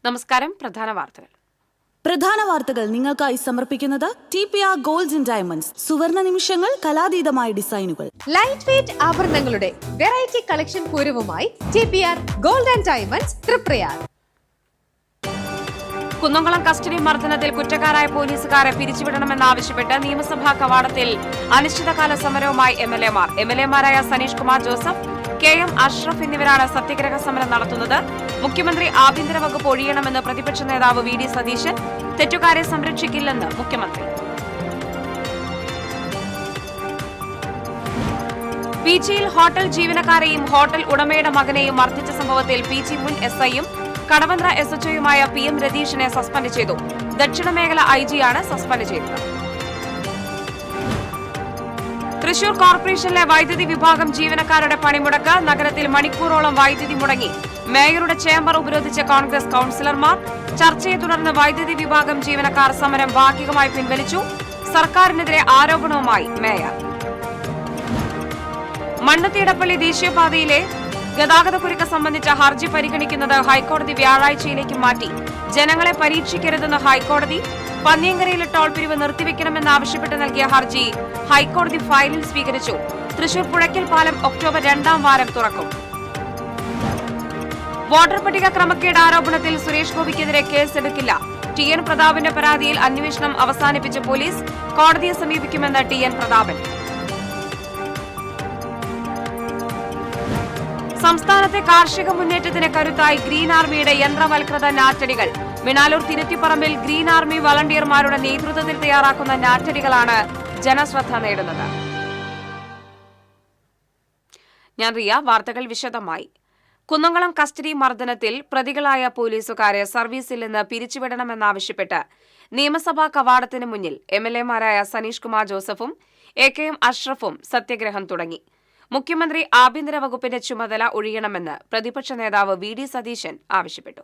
നമസ്കാരം. പ്രധാന വാർത്തകൾ നിങ്ങൾക്കായി സമർപ്പിക്കുന്നത് TPR Golds and Diamonds. സുവർണ നിമിഷങ്ങൾ, കലാതീതമായ ഡിസൈനുകൾ. ലൈറ്റ് വെയ്റ്റ് ആഭരണങ്ങളുടെ വെറൈറ്റി കളക്ഷൻ പൂരവുമായി TPR Gold and Diamonds, Triprayar. Kunnamkulam custody മർദ്ദനത്തിൽ കുറ്റക്കാരായ പോലീസുകാരെ പിരിച്ചുവിടണമെന്നാവശ്യപ്പെട്ട് നിയമസഭാ കവാടത്തിൽ അനിശ്ചിതകാല സമരവുമായി എംഎൽഎമാരായ സനീഷ് കുമാർ ജോസഫ്, KM അഷ്റഫ് എന്നിവരാണ് സത്യഗ്രഹ സമരം നടത്തുന്നത്. മുഖ്യമന്ത്രി ആഭ്യന്തര വകുപ്പ് ഒഴിയണമെന്ന് പ്രതിപക്ഷ നേതാവ് VD സതീശൻ. തെറ്റുകാരെ സംരക്ഷിക്കില്ലെന്ന് മുഖ്യമന്ത്രി. പീച്ചിയിൽ ഹോട്ടൽ ജീവനക്കാരെയും ഹോട്ടൽ ഉടമയുടെ മകനെയും മർദ്ദിച്ച സംഭവത്തിൽ പീച്ചി മുൻ SIയും കടവന്ത്ര SHOയുമായ PM രതീഷിനെ സസ്പെൻഡ് ചെയ്തു. ദക്ഷിണ മേഖല IG-യാണ് സസ്പെൻഡ് ചെയ്തത്. തൃശൂർ കോർപ്പറേഷനിലെ വൈദ്യുതി വിഭാഗം ജീവനക്കാരുടെ പണിമുടക്ക്. നഗരത്തിൽ മണിക്കൂറോളം വൈദ്യുതി മുടങ്ങി. മേയറുടെ ചേംബർ ഉപരോധിച്ച കോൺഗ്രസ് കൌൺസിലർമാർ. ചർച്ചയെ തുടർന്ന് വൈദ്യുതി വിഭാഗം ജീവനക്കാർ സമരം ഭാഗികമായി പിൻവലിച്ചു. സർക്കാരിനെതിരെ ആരോപണവുമായി മേയർ. മണ്ണുത്തി ഇടപ്പള്ളി ദേശീയപാതയിലെ ഗതാഗതക്കുരുക്ക് സംബന്ധിച്ച ഹർജി പരിഗണിക്കുന്നത് ഹൈക്കോടതി വ്യാഴാഴ്ചയിലേക്ക് മാറ്റി. ജനങ്ങളെ പരീക്ഷിക്കരുതെന്ന് ഹൈക്കോടതി. പന്നിയങ്കരയിലെ ടോൾ പിരിവ് നിർത്തിവെക്കണമെന്നാവശ്യപ്പെട്ട് നൽകിയ ഹർജി ഹൈക്കോടതി ഫയലിൽ സ്വീകരിച്ചു. തൃശൂർ പുഴയ്ക്കൽ പാലം ഒക്ടോബർ 2-ാം വാരം തുറക്കും. വോട്ടർ പട്ടിക ക്രമക്കേട് ആരോപണത്തിൽ സുരേഷ് ഗോപിക്കെതിരെ കേസെടുക്കില്ല. TN പ്രതാപന്റെ പരാതിയിൽ അന്വേഷണം അവസാനിപ്പിച്ച പോലീസ്. കോടതിയെ സമീപിക്കുമെന്ന് TN പ്രതാപൻ. സംസ്ഥാനത്തെ കാർഷിക മുന്നേറ്റത്തിന് കരുത്തായി ഗ്രീൻ ആർമിയുടെ യന്ത്രവൽകൃത നാറ്റടികൾ. മിണാലൂർ തിരുത്തിപ്പറമ്പിൽ ഗ്രീൻ ആർമി വളണ്ടിയർമാരുടെ നേതൃത്വത്തിൽ തയ്യാറാക്കുന്ന നാറ്റടികളാണ് ജനശ്രദ്ധ നേടുന്നത്. ഞാൻ റിയ. വാർത്തകൾ വിശദമായി. കുന്നംകുളം കസ്റ്റഡി മർദ്ദനത്തിൽ പ്രതികളായ പോലീസുകാരെ സർവീസിൽ നിന്ന് പിരിച്ചുവിടണമെന്നാവശ്യപ്പെട്ട് നിയമസഭാ കവാടത്തിന് മുന്നിൽ MLAമാരായ സനീഷ് കുമാർ ജോസഫും AKM അഷ്റഫും സത്യഗ്രഹം തുടങ്ങി. മുഖ്യമന്ത്രി ആഭ്യന്തര വകുപ്പിന്റെ ചുമതല ഒഴിയണമെന്ന് പ്രതിപക്ഷ നേതാവ് VD സതീശൻ ആവശ്യപ്പെട്ടു.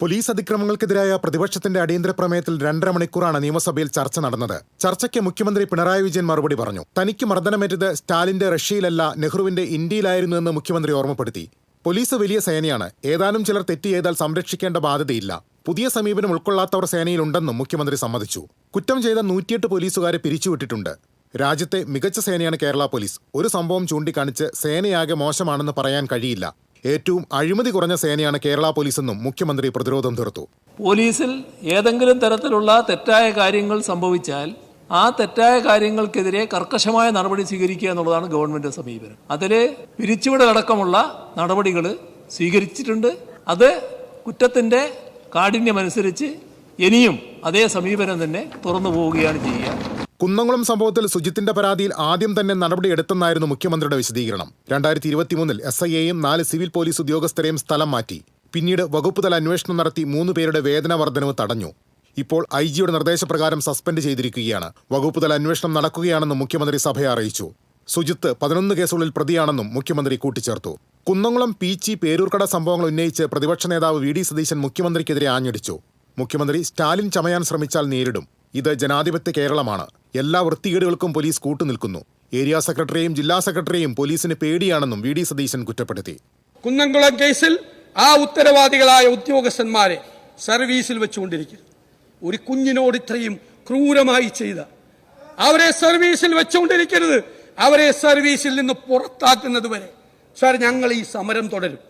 പോലീസ് അതിക്രമങ്ങൾക്കെതിരായ പ്രതിപക്ഷത്തിന്റെ അടിയന്തര പ്രമേയത്തിൽ 2.5 മണിക്കൂറാണ് നിയമസഭയിൽ ചർച്ച നടന്നത്. ചർച്ചയ്ക്ക് മുഖ്യമന്ത്രി പിണറായി വിജയൻ മറുപടി പറഞ്ഞു. തനിക്ക് മർദ്ദനമേറ്റത് സ്റ്റാലിന്റെ റഷ്യയിലല്ല, നെഹ്റുവിന്റെ ഇന്ത്യയിലായിരുന്നുവെന്ന് മുഖ്യമന്ത്രി ഓർമ്മപ്പെടുത്തി. പോലീസ് വലിയ സേനയാണ്. ഏതാനും ചിലർ തെറ്റ് ചെയ്താൽ സംരക്ഷിക്കേണ്ട ബാധ്യതയില്ല. പുതിയ സമീപനം ഉൾക്കൊള്ളാത്തവർ സേനയിലുണ്ടെന്നും മുഖ്യമന്ത്രി സമ്മതിച്ചു. കുറ്റം ചെയ്ത 108 പോലീസുകാരെ പിരിച്ചുവിട്ടിട്ടുണ്ട്. രാജ്യത്തെ മികച്ച സേനയാണ് കേരള പോലീസ്. ഒരു സംഭവം ചൂണ്ടിക്കാണിച്ച് സേനയാകെ മോശമാണെന്ന് പറയാൻ കഴിയില്ല. ഏറ്റവും അഴിമതി കുറഞ്ഞ സേനയാണ് കേരള പോലീസെന്നും മുഖ്യമന്ത്രി പ്രതിരോധം തീർത്തു. പോലീസിൽ ഏതെങ്കിലും തരത്തിലുള്ള തെറ്റായ കാര്യങ്ങൾ സംഭവിച്ചാൽ ആ തെറ്റായ കാര്യങ്ങൾക്കെതിരെ കർക്കശമായ നടപടി സ്വീകരിക്കുക എന്നുള്ളതാണ് ഗവൺമെന്റ് സമീപനം. അതിൽ പിരിച്ചുവിടലടക്കമുള്ള നടപടികൾ സ്വീകരിച്ചിട്ടുണ്ട്. അത് കുറ്റത്തിന്റെ കാഠിന്യമനുസരിച്ച് ഇനിയും അതേ സമീപനം തന്നെ തുറന്നു പോവുകയാണ് ചെയ്യുക. കുന്നംകുളം സംഭവത്തിൽ സുജിത്തിന്റെ പരാതിയിൽ ആദ്യം തന്നെ നടപടിയെടുത്തെന്നായിരുന്നു മുഖ്യമന്ത്രിയുടെ വിശദീകരണം. 2023 SIയെയും 4 സിവിൽ പോലീസ് ഉദ്യോഗസ്ഥരെയും സ്ഥലം മാറ്റി. പിന്നീട് വകുപ്പുതല അന്വേഷണം നടത്തി 3 പേരുടെ വേതന വർധനവ് തടഞ്ഞു. ഇപ്പോൾ IG-യുടെ നിർദ്ദേശപ്രകാരം സസ്പെൻഡ് ചെയ്തിരിക്കുകയാണ്. വകുപ്പുതല അന്വേഷണം നടക്കുകയാണെന്നും മുഖ്യമന്ത്രി സഭയെ അറിയിച്ചു. സുജിത്ത് 11 കേസുകളിൽ പ്രതിയാണെന്നും മുഖ്യമന്ത്രി കൂട്ടിച്ചേർത്തു. കുന്നംകുളം പീച്ചി പേരൂർക്കട സംഭവങ്ങൾ ഉന്നയിച്ച് പ്രതിപക്ഷ നേതാവ് VD സതീശൻ മുഖ്യമന്ത്രിക്കെതിരെ ആഞ്ഞടിച്ചു. മുഖ്യമന്ത്രി സ്റ്റാലിൻ ചമയാൻ ശ്രമിച്ചാൽ നേരിടും. ഇത് ജനാധിപത്യ കേരളമാണ്. എല്ലാ വൃത്തികേടുകൾക്കും പോലീസ് കൂട്ടുനിൽക്കുന്നു. ഏരിയ സെക്രട്ടറിയെയും ജില്ലാ സെക്രട്ടറിയെയും പോലീസിന് പേടിയാണെന്നും VD സതീശൻ കുറ്റപ്പെടുത്തി. കുന്നംകുളം കേസിൽ ആ ഉത്തരവാദികളായ ഉദ്യോഗസ്ഥന്മാരെ സർവീസിൽ വെച്ചുകൊണ്ടിരിക്കുന്നു. ഒരു കുഞ്ഞിനോട് ഇത്രയും ക്രൂരമായി ചെയ്ത അവരെ സർവീസിൽ വെച്ചുകൊണ്ടിരിക്കരുത്. അവരെ സർവീസിൽ നിന്ന് പുറത്താക്കുന്നത് വരെ സാർ ഞങ്ങൾ ഈ സമരം തുടരും.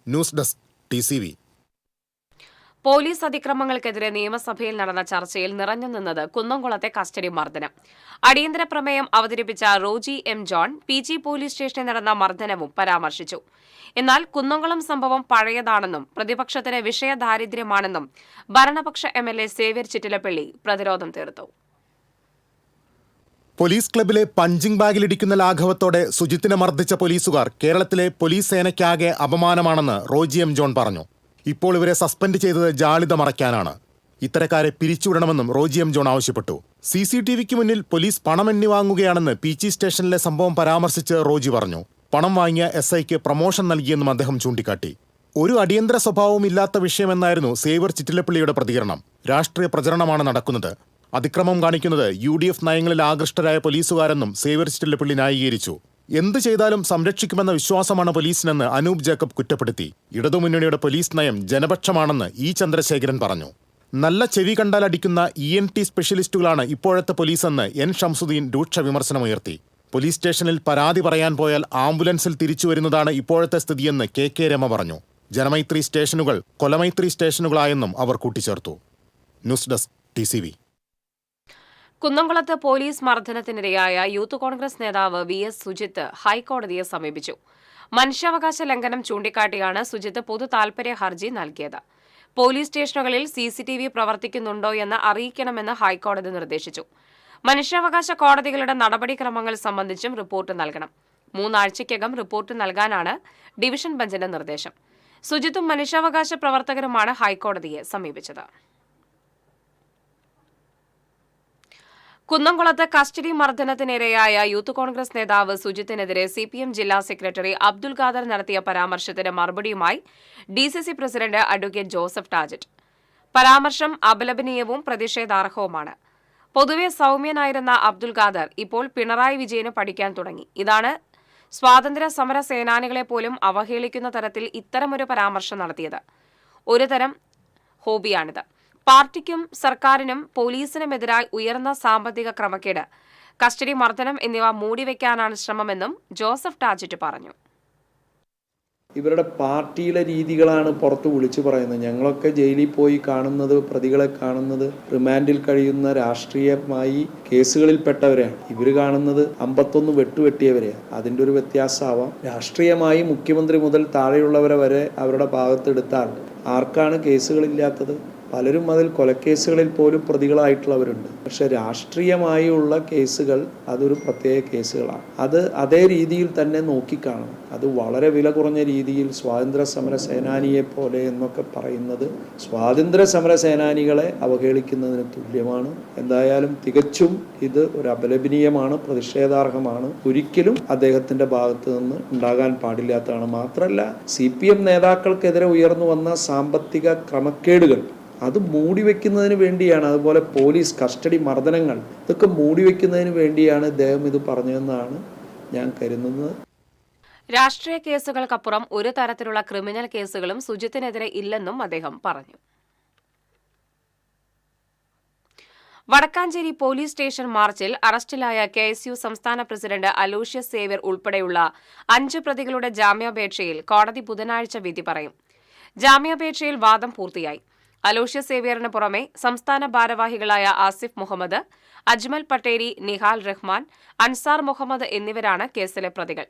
News desk TCV. പോലീസ് അതിക്രമങ്ങൾക്കെതിരെ നിയമസഭയിൽ നടന്ന ചർച്ചയിൽ നിറഞ്ഞുനിന്നത് കുന്നംകുളത്തെ കസ്റ്റഡി മർദ്ദനം. അടിയന്തര പ്രമേയം അവതരിപ്പിച്ച Roji M. John PG police സ്റ്റേഷനിൽ നടന്ന മർദ്ദനവും പരാമർശിച്ചു. എന്നാൽ കുന്നംകുളം സംഭവം പഴയതാണെന്നും പ്രതിപക്ഷത്തിന് വിഷയദാരിദ്ര്യമാണെന്നും ഭരണപക്ഷ MLA സേവ്യർ ചിറ്റിലപ്പള്ളി പ്രതിരോധം തീർത്തു. പോലീസ് ക്ലബിലെ പഞ്ചിംഗ് ബാഗിലിടിക്കുന്ന ലാഘവത്തോടെ സുജിത്തിനെ മർദ്ദിച്ച പോലീസുകാർ കേരളത്തിലെ പോലീസ് സേനയ്ക്കാകെ അപമാനമാണെന്ന് റോജി M. ജോൺ പറഞ്ഞു. ഇപ്പോൾ ഇവരെ സസ്പെൻഡ് ചെയ്തത് ജാളിത മറയ്ക്കാനാണ്. ഇത്തരക്കാരെ പിരിച്ചുവിടണമെന്നും റോജി M. ജോൺ ആവശ്യപ്പെട്ടു. CCTVക്ക് മുന്നിൽ പോലീസ് പണം എണ്ണി വാങ്ങുകയാണെന്ന് പീച്ചി സ്റ്റേഷനിലെ സംഭവം പരാമർശിച്ച് റോജി പറഞ്ഞു. പണം വാങ്ങിയ SIക്ക് പ്രമോഷൻ നൽകിയെന്നും അദ്ദേഹം ചൂണ്ടിക്കാട്ടി. ഒരു അടിയന്തര സ്വഭാവവും ഇല്ലാത്ത വിഷയമെന്നായിരുന്നു സേവ്യർ ചിറ്റിലപ്പള്ളിയുടെ പ്രതികരണം. രാഷ്ട്രീയ പ്രചരണമാണ് നടക്കുന്നത്. അതിക്രമം കാണിക്കുന്നത് UDF നയങ്ങളിൽ ആകൃഷ്ടരായ പോലീസുകാരെന്നും സേവ്യർ ചിറ്റിലപ്പള്ളി ന്യായീകരിച്ചു. എന്ത് ചെയ്താലും സംരക്ഷിക്കുമെന്ന വിശ്വാസമാണ് പോലീസിനെന്ന് അനൂപ് ജേക്കബ് കുറ്റപ്പെടുത്തി. ഇടതുമുന്നണിയുടെ പോലീസ് നയം ജനപക്ഷമാണെന്ന് ഇ ചന്ദ്രശേഖരൻ പറഞ്ഞു. നല്ല ചെവി കണ്ടാൽ അടിക്കുന്ന ENT സ്പെഷ്യലിസ്റ്റുകളാണ് ഇപ്പോഴത്തെ പോലീസെന്ന് N ഷംസുദ്ദീൻ രൂക്ഷ വിമർശനമുയർത്തി. പോലീസ് സ്റ്റേഷനിൽ പരാതി പറയാൻ പോയാൽ ആംബുലൻസിൽ തിരിച്ചു വരുന്നതാണ് ഇപ്പോഴത്തെ സ്ഥിതിയെന്ന് KK രമ പറഞ്ഞു. ജനമൈത്രി സ്റ്റേഷനുകൾ കൊലമൈത്രി സ്റ്റേഷനുകളായെന്നും അവർ കൂട്ടിച്ചേർത്തു. News desk TCV. കുന്നംകുളത്ത് പോലീസ് മർദ്ദനത്തിനിരയായ യൂത്ത് കോൺഗ്രസ് നേതാവ് VS സുജിത്ത് ഹൈക്കോടതിയെ സമീപിച്ചു. മനുഷ്യാവകാശ ലംഘനം ചൂണ്ടിക്കാട്ടിയാണ് സുജിത്ത് പൊതു താൽപര്യ ഹർജി നൽകിയത്. പോലീസ് സ്റ്റേഷനുകളിൽ CCTV പ്രവർത്തിക്കുന്നുണ്ടോ എന്ന് അറിയിക്കണമെന്ന് ഹൈക്കോടതി നിർദ്ദേശിച്ചു. മനുഷ്യാവകാശ കോടതികളുടെ നടപടിക്രമങ്ങൾ സംബന്ധിച്ചും റിപ്പോർട്ട് നൽകണം. 3 ആഴ്ചയ്ക്കകം റിപ്പോർട്ട് നൽകാനാണ് ഡിവിഷൻ ബെഞ്ചിന്റെ നിർദ്ദേശം. സുജിത്തും മനുഷ്യാവകാശ പ്രവർത്തകരുമാണ് ഹൈക്കോടതിയെ സമീപിച്ചത്. കുന്നംകുളത്ത് കസ്റ്റഡി മർദ്ദനത്തിനിരയായ യൂത്ത് കോൺഗ്രസ് നേതാവ് സുജിത്തിനെതിരെ CPM ജില്ലാ സെക്രട്ടറി അബ്ദുൽ ഖാദർ നടത്തിയ പരാമർശത്തിന് മറുപടിയുമായി DCC പ്രസിഡന്റ് അഡ്വക്കേറ്റ് ജോസഫ് ടാജറ്റ്. പരാമർശം അപലപനീയവും പ്രതിഷേധാർഹവുമാണ്. പൊതുവെ സൗമ്യനായിരുന്ന അബ്ദുൽ ഖാദർ ഇപ്പോൾ പിണറായി വിജയന് പഠിക്കാൻ തുടങ്ങി. ഇതാണ് സ്വാതന്ത്ര്യ സമര സേനാനികളെ പോലും അവഹേളിക്കുന്ന തരത്തിൽ ഇത്തരമൊരു പരാമർശം നടത്തിയത്. ഒരു തരം ഹോബിയാണിത്. പാർട്ടിക്കും സർക്കാരിനും പോലീസിനുമെതിരായി ഉയർന്ന സാമ്പത്തിക ക്രമക്കേട്, കസ്റ്റഡി മർദ്ദനം എന്നിവ മൂടിവെക്കാനാണ് ശ്രമമെന്നും ജോസഫ് ടാജറ്റ് പറഞ്ഞു. ഇവരുടെ പാർട്ടിയിലെ രീതികളാണ് പുറത്ത് വിളിച്ചു പറയുന്നത്. ഞങ്ങളൊക്കെ ജയിലിൽ പോയി കാണുന്നത്, പ്രതികളെ കാണുന്നത് റിമാൻഡിൽ കഴിയുന്ന രാഷ്ട്രീയമായി കേസുകളിൽപ്പെട്ടവരെയാണ്. ഇവർ കാണുന്നത് 51 വെട്ടുവെട്ടിയവരെയാണ്. അതിൻ്റെ ഒരു വ്യത്യാസമാവാം. രാഷ്ട്രീയമായി മുഖ്യമന്ത്രി മുതൽ താഴെയുള്ളവരെ വരെ അവരുടെ ഭാഗത്തെടുത്താൽ ആർക്കാണ് കേസുകളില്ലാത്തത്? പലരും അതിൽ കൊലക്കേസുകളിൽ പോലും പ്രതികളായിട്ടുള്ളവരുണ്ട്. പക്ഷെ രാഷ്ട്രീയമായുള്ള കേസുകൾ അതൊരു പ്രത്യേക കേസുകളാണ്. അത് അതേ രീതിയിൽ തന്നെ നോക്കിക്കാണും. അത് വളരെ വില കുറഞ്ഞ രീതിയിൽ സ്വാതന്ത്ര്യ സമര സേനാനിയെ പോലെ എന്നൊക്കെ പറയുന്നത് സ്വാതന്ത്ര്യ സമര സേനാനികളെ അവഹേളിക്കുന്നതിന് തുല്യമാണ്. എന്തായാലും തികച്ചും ഇത് ഒരു അപലപനീയമാണ്, പ്രതിഷേധാർഹമാണ്. ഒരിക്കലും അദ്ദേഹത്തിന്റെ ഭാഗത്ത് നിന്ന് ഉണ്ടാകാൻ പാടില്ലാത്തതാണ്. മാത്രമല്ല CPM നേതാക്കൾക്കെതിരെ ഉയർന്നു വന്ന സാമ്പത്തിക ക്രമക്കേടുകൾ അത് മൂടിവെക്കുന്നതിന് വേണ്ടിയാണ്. അതുപോലെ പോലീസ് കസ്റ്റഡി മർദ്ദനങ്ങൾ ഇതൊക്കെ മൂടിവെക്കുന്നതിന് വേണ്ടിയാണ് ഇദ്ദേഹം ഇത് പറഞ്ഞതെന്നാണ് ഞാൻ കരുതുന്നത്. രാഷ്ട്രീയ കേസുകൾക്കപ്പുറം ഒരു തരത്തിലുള്ള ക്രിമിനൽ കേസുകളും സുജിത്തിനെതിരെ ഇല്ലെന്നും അദ്ദേഹം പറഞ്ഞു. വടക്കാഞ്ചേരി പോലീസ് സ്റ്റേഷൻ മാർച്ചിൽ അറസ്റ്റിലായ KSU സംസ്ഥാന പ്രസിഡന്റ് അലോഷ്യസ് സേവ്യർ ഉൾപ്പെടെയുള്ള 5 പ്രതികളുടെ ജാമ്യാപേക്ഷയിൽ കോടതി ബുധനാഴ്ച വിധി പറയും. ജാമ്യാപേക്ഷയിൽ വാദം പൂർത്തിയായി. അലോഷ്യസ് സേവ്യറിന് പുറമെ സംസ്ഥാന ഭാരവാഹികളായ ആസിഫ് മുഹമ്മദ്, അജ്മൽ പട്ടേരി, നിഹാൽ റഹ്മാൻ, അൻസാർ മുഹമ്മദ് എന്നിവരാണ് കേസിലെ പ്രതികൾ.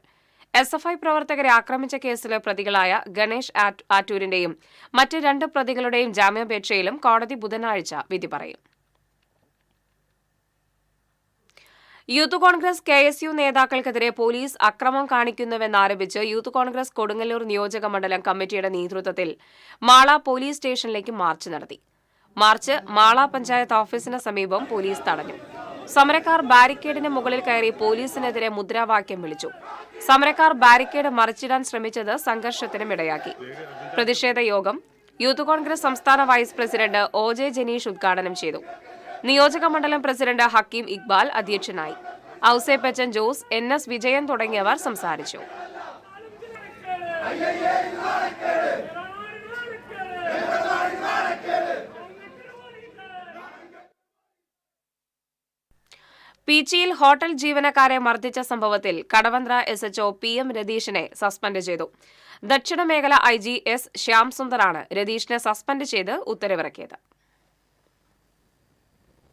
SFI പ്രവർത്തകരെ ആക്രമിച്ച കേസിലെ പ്രതികളായ ഗണേഷ് ആറ്റൂരിന്റെയും മറ്റ് 2 പ്രതികളുടെയും ജാമ്യാപേക്ഷയിലും കോടതി ബുധനാഴ്ച വിധി പറയും. യൂത്ത് കോൺഗ്രസ് KSU നേതാക്കൾക്കെതിരെ പോലീസ് അക്രമം കാണിക്കുന്നുവെന്നാരോപിച്ച് യൂത്ത് കോൺഗ്രസ് കൊടുങ്ങല്ലൂർ നിയോജക മണ്ഡലം കമ്മിറ്റിയുടെ നേതൃത്വത്തിൽ മാള പോലീസ് സ്റ്റേഷനിലേക്ക് മാർച്ച് നടത്തി. മാർച്ച് മാള പഞ്ചായത്ത് ഓഫീസിന് സമീപം പോലീസ് തടഞ്ഞു. സമരക്കാർ ബാരിക്കേഡിന് മുകളിൽ കയറി പോലീസിനെതിരെ മുദ്രാവാക്യം വിളിച്ചു. സമരക്കാർ ബാരിക്കേഡ് മറിച്ചിടാൻ ശ്രമിച്ചത് സംഘർഷത്തിനും ഇടയാക്കി. പ്രതിഷേധ യോഗം യൂത്ത് കോൺഗ്രസ് സംസ്ഥാന വൈസ് പ്രസിഡന്റ് OJ ജനീഷ് ഉദ്ഘാടനം ചെയ്തു. നിയോജക മണ്ഡലം പ്രസിഡന്റ് ഹക്കീം ഇക്ബാൽ അധ്യക്ഷനായി. ഔസേപ്പച്ചൻ ജോസ്, NS വിജയൻ തുടങ്ങിയവർ സംസാരിച്ചു. പീച്ചിയിൽ ഹോട്ടൽ ജീവനക്കാരെ മർദ്ദിച്ച സംഭവത്തിൽ കടവന്ത്ര SHO PM രതീഷിനെ സസ്പെൻഡ് ചെയ്തു. ദക്ഷിണ മേഖല IG S ശ്യാംസുന്ദറാണ് രതീഷിനെ സസ്പെൻഡ് ചെയ്ത് ഉത്തരവിറക്കിയത്.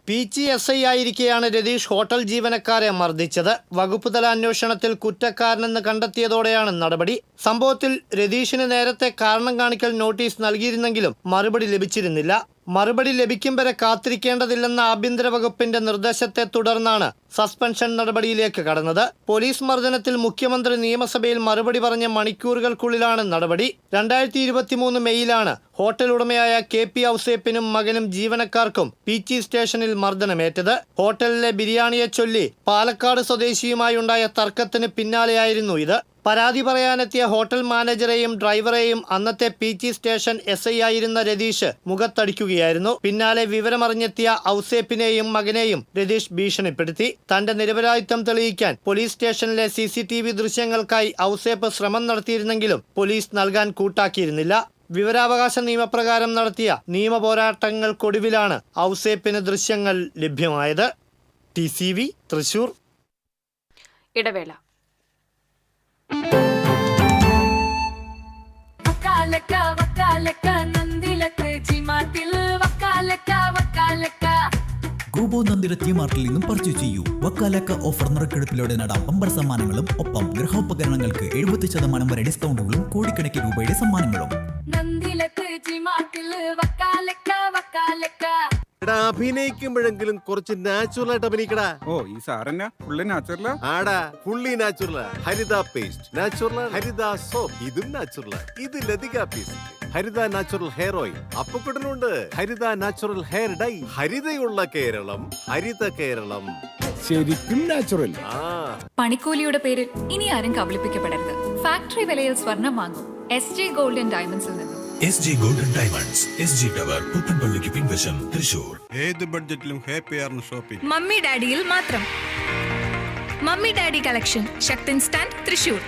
പീച്ചി SI ആയിരിക്കെയാണ് രതീഷ് ഹോട്ടൽ ജീവനക്കാരെ മർദ്ദിച്ചത്. വകുപ്പുതല അന്വേഷണത്തിൽ കുറ്റക്കാരനെന്ന് കണ്ടെത്തിയതോടെയാണ് നടപടി. സംഭവത്തിൽ രതീഷിന് നേരത്തെ കാരണം കാണിക്കൽ നോട്ടീസ് നൽകിയിരുന്നെങ്കിലും മറുപടി ലഭിച്ചിരുന്നില്ല. മറുപടി ലഭിക്കും വരെ കാത്തിരിക്കേണ്ടതില്ലെന്ന ആഭ്യന്തര വകുപ്പിന്റെ നിർദ്ദേശത്തെ തുടർന്നാണ് സസ്പെൻഷൻ നടപടിയിലേക്ക് കടന്നത്. പോലീസ് മർദ്ദനത്തിൽ മുഖ്യമന്ത്രി നിയമസഭയിൽ മറുപടി പറഞ്ഞ മണിക്കൂറുകൾക്കുള്ളിലാണ് നടപടി. 2023 മെയ്യിലാണ് ഹോട്ടൽ ഉടമയായ KP ഔസേപ്പിനും മകനും ജീവനക്കാർക്കും പീച്ചി സ്റ്റേഷനിൽ മർദ്ദനമേറ്റത്. ഹോട്ടലിലെ ബിരിയാണിയെ ചൊല്ലി പാലക്കാട് സ്വദേശിയുമായുണ്ടായ തർക്കത്തിന് പിന്നാലെയായിരുന്നു ഇത്. പരാതി പറയാനെത്തിയ ഹോട്ടൽ മാനേജരെയും ഡ്രൈവറെയും അന്നത്തെ PG സ്റ്റേഷൻ SI ആയിരുന്ന രതീഷ് മുഖത്തടിക്കുകയായിരുന്നു. പിന്നാലെ വിവരമറിഞ്ഞെത്തിയ ഔസേപ്പിനെയും മകനെയും രതീഷ് ഭീഷണിപ്പെടുത്തി. തന്റെ നിരപരാധിത്വം തെളിയിക്കാൻ പോലീസ് സ്റ്റേഷനിലെ CCTV ദൃശ്യങ്ങൾക്കായി ഔസേപ്പ് ശ്രമം നടത്തിയിരുന്നെങ്കിലും പോലീസ് നൽകാൻ കൂട്ടാക്കിയിരുന്നില്ല. വിവരാവകാശ നിയമപ്രകാരം നടത്തിയ നിയമപോരാട്ടങ്ങൾക്കൊടുവിലാണ് ഔസേപ്പിന് ദൃശ്യങ്ങൾ ലഭ്യമായത്. TCV തൃശൂർ. ഇടവേള. ഗോബോ നന്ദിര ടി-മാർട്ടിൽ നിന്നും പർച്ചേസ് ചെയ്യൂ. വക്കാലക്ക ഓഫർ നറുക്കെടുപ്പിലൂടെ നേടാം ബമ്പർ സമ്മാനങ്ങളും ഒപ്പം ഗൃഹോപകരണങ്ങൾക്ക് 70% വരെ ഡിസ്കൗണ്ടുകളും കോടിക്കണക്കിന് രൂപയുടെ സമ്മാനങ്ങളും. അഭിനയിക്കുമ്പോഴെങ്കിലും കുറച്ച് നാച്ചുറൽ ആയിട്ട് അഭിനയിക്കടാ. ഓ ഈ സാറന്നാ ഫുള്ള് നാച്ചുറലാ? ആടാ ഫുള്ളി നാച്ചുറലാ. ഹരിത പേസ്റ്റ് നാച്ചുറൽ, ഹരിത സോപ്പ് ഇതും നാച്ചുറൽ, ഇത് ലതിക പേസ്റ്റ്, ഹരിത നാച്ചുറൽ ഹെയർ ഓയിൽ അപ്പക്കുട്ടനുണ്ട്, ഹരിത natural hair dye. ഹരിതയുള്ള Keralam, Haritha Keralam, ശരിക്കും നാച്ചുറൽ. പണിക്കൂലിയുടെ പേരിൽ ഇനി ആരും കബളിപ്പിക്കപ്പെടരുത്. ഫാക്ടറി വിലയിൽ സ്വർണം വാങ്ങും SG ഗോൾഡ് ആൻഡ് ഡയമണ്ട്സിൽ നിന്നും. SG gold and diamonds, SG tower, പുത്തൻപള്ളിക്ക് പിൻവശം, തൃശൂർ. ഏത് ബഡ്ജറ്റിലും ഹാപ്പിയാണ് ഷോപ്പിംഗ്. മമ്മി ഡാഡിയിൽ മാത്രം. Mummy daddy collection, Sakthan stand, Thrissur.